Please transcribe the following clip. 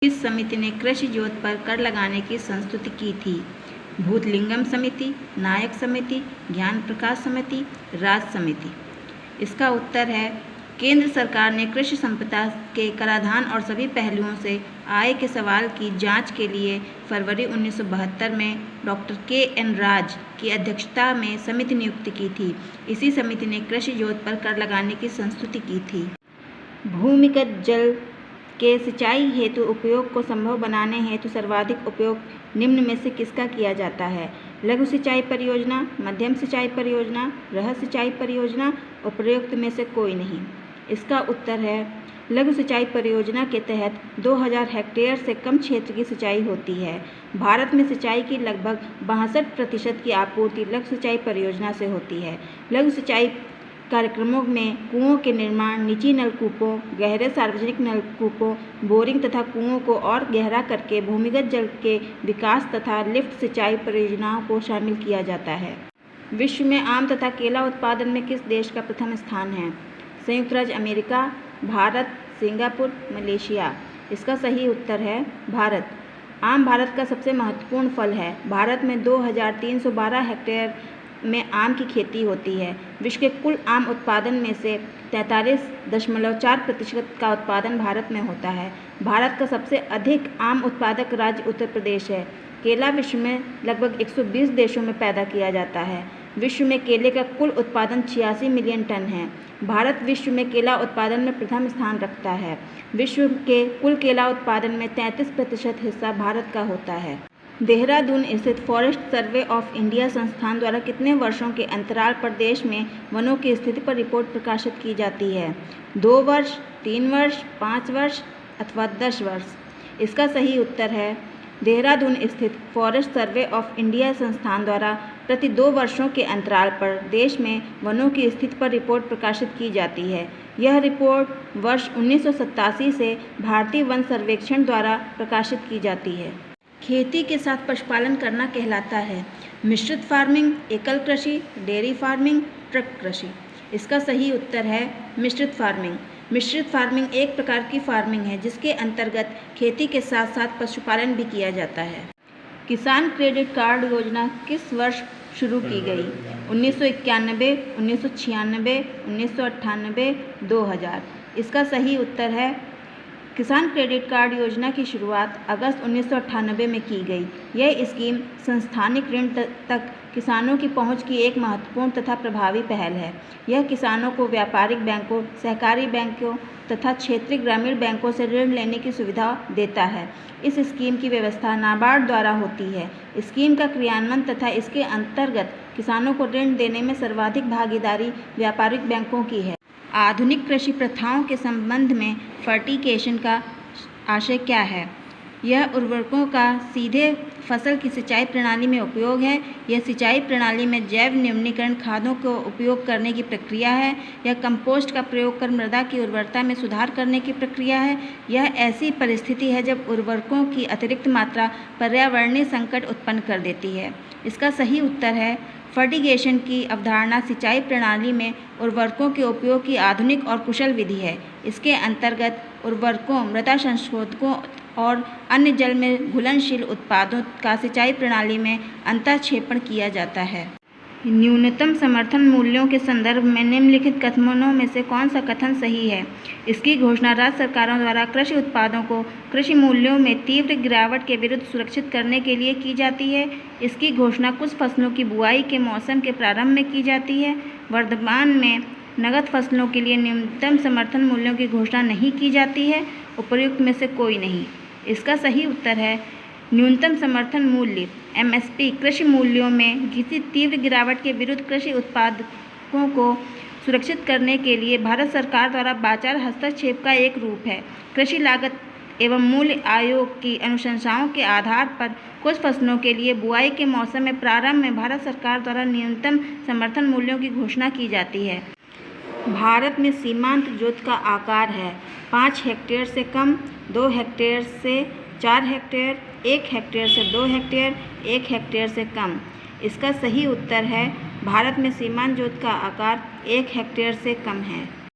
इस समिति ने कृषि जोत पर कर लगाने की संस्तुति की थी? भूतलिंगम समिति, नायक समिति, ज्ञान प्रकाश समिति, राज समिति। इसका उत्तर है केंद्र सरकार ने कृषि संपदा के कराधान और सभी पहलुओं से आय के सवाल की जांच के लिए फरवरी 1972 में डॉक्टर के.एन. राज की अध्यक्षता में समिति नियुक्त की थी। इसी समिति ने कृषि जोत पर कर लगाने की संस्तुति की थी। भूमिगत जल के सिंचाई हेतु उपयोग को संभव बनाने हेतु सर्वाधिक उपयोग निम्न में से किसका किया जाता है? लघु सिंचाई परियोजना, मध्यम सिंचाई परियोजना, वृहद सिंचाई परियोजना, उपर्युक्त में से कोई नहीं। इसका उत्तर है लघु सिंचाई परियोजना के तहत 2000 हेक्टेयर से कम क्षेत्र की सिंचाई होती है। भारत में सिंचाई की लगभग 62% की आपूर्ति लघु सिंचाई परियोजना से होती है। लघु सिंचाई कार्यक्रमों में कुओं के निर्माण, निजी नलकूपों, गहरे सार्वजनिक नलकूपों, बोरिंग तथा कुओं को और गहरा करके भूमिगत जल के विकास तथा लिफ्ट सिंचाई परियोजनाओं को शामिल किया जाता है। विश्व में आम तथा केला उत्पादन में किस देश का प्रथम स्थान है? संयुक्त राज्य अमेरिका, भारत, सिंगापुर, मलेशिया। इसका सही उत्तर है भारत। आम भारत का सबसे महत्वपूर्ण फल है। भारत में 2312 हेक्टेयर में आम की खेती होती है। विश्व के कुल आम उत्पादन में से 43.4% का उत्पादन भारत में होता है। भारत का सबसे अधिक आम उत्पादक राज्य उत्तर प्रदेश है। केला विश्व में लगभग 120 देशों में पैदा किया जाता है। विश्व में केले का कुल उत्पादन 86 मिलियन टन है। भारत विश्व में केला उत्पादन में प्रथम स्थान रखता है। विश्व के कुल केला उत्पादन में 33% हिस्सा भारत का होता है। देहरादून स्थित फॉरेस्ट सर्वे ऑफ इंडिया संस्थान द्वारा कितने वर्षों के अंतराल पर देश में वनों की स्थिति पर रिपोर्ट प्रकाशित की जाती है? 2 वर्ष, 3 वर्ष, 5 वर्ष अथवा 10 वर्ष। इसका सही उत्तर है देहरादून स्थित फॉरेस्ट सर्वे ऑफ इंडिया संस्थान द्वारा प्रति 2 वर्षों के अंतराल पर देश में वनों की स्थिति पर रिपोर्ट प्रकाशित की जाती है। यह रिपोर्ट वर्ष 1987 से भारतीय वन सर्वेक्षण द्वारा प्रकाशित की जाती है। खेती के साथ पशुपालन करना कहलाता है मिश्रित फार्मिंग, एकल कृषि, डेयरी फार्मिंग, ट्रक कृषि। इसका सही उत्तर है मिश्रित फार्मिंग। मिश्रित फार्मिंग एक प्रकार की फार्मिंग है जिसके अंतर्गत खेती के साथ साथ पशुपालन भी किया जाता है। किसान क्रेडिट कार्ड योजना किस वर्ष शुरू की गई? 1991, 1996, 1998, 2000। इसका सही उत्तर है किसान क्रेडिट कार्ड योजना की शुरुआत अगस्त 1998 में की गई। यह स्कीम संस्थानिक ऋण तक किसानों की पहुंच की एक महत्वपूर्ण तथा प्रभावी पहल है। यह किसानों को व्यापारिक बैंकों, सहकारी बैंकों तथा क्षेत्रीय ग्रामीण बैंकों से ऋण लेने की सुविधा देता है। इस स्कीम की व्यवस्था नाबार्ड द्वारा होती है। स्कीम का क्रियान्वयन तथा इसके अंतर्गत किसानों को ऋण देने में सर्वाधिक भागीदारी व्यापारिक बैंकों की है। आधुनिक कृषि प्रथाओं के संबंध में फर्टिगेशन का आशय क्या है? यह उर्वरकों का सीधे फसल की सिंचाई प्रणाली में उपयोग है। यह सिंचाई प्रणाली में जैव न्यूनीकरण खादों को उपयोग करने की प्रक्रिया है। यह कंपोस्ट का प्रयोग कर मृदा की उर्वरता में सुधार करने की प्रक्रिया है। यह ऐसी परिस्थिति है जब उर्वरकों की अतिरिक्त मात्रा पर्यावरणीय संकट उत्पन्न कर देती है। इसका सही उत्तर है फर्टिगेशन की अवधारणा सिंचाई प्रणाली में उर्वरकों के उपयोग की आधुनिक और कुशल विधि है। इसके अंतर्गत उर्वरकों, मृदा संशोधकों और अन्य जल में घुलनशील उत्पादों का सिंचाई प्रणाली में अंतःक्षेपण किया जाता है। न्यूनतम समर्थन मूल्यों के संदर्भ में निम्नलिखित कथनों में से कौन सा कथन सही है? इसकी घोषणा राज्य सरकारों द्वारा कृषि उत्पादों को कृषि मूल्यों में तीव्र गिरावट के विरुद्ध सुरक्षित करने के लिए की जाती है। इसकी घोषणा कुछ फसलों की बुआई के मौसम के प्रारंभ में की जाती है। वर्तमान में नगद फसलों के लिए न्यूनतम समर्थन मूल्यों की घोषणा नहीं की जाती है। उपर्युक्त में से कोई नहीं। इसका सही उत्तर है न्यूनतम समर्थन मूल्य MSP कृषि मूल्यों में किसी तीव्र गिरावट के विरुद्ध कृषि उत्पादकों को सुरक्षित करने के लिए भारत सरकार द्वारा बाजार हस्तक्षेप का एक रूप है। कृषि लागत एवं मूल्य आयोग की अनुशंसाओं के आधार पर कुछ फसलों के लिए बुआई के मौसम में प्रारंभ में भारत सरकार द्वारा न्यूनतम समर्थन मूल्यों की घोषणा की जाती है। भारत में सीमांत जोत का आकार है 5 हेक्टेयर से कम, 2 हेक्टेयर से 4 हेक्टेयर, 1 हेक्टेयर से 2 हेक्टेयर, 1 हेक्टेयर से कम। इसका सही उत्तर है भारत में सीमांत जोत का आकार 1 हेक्टेयर से कम है।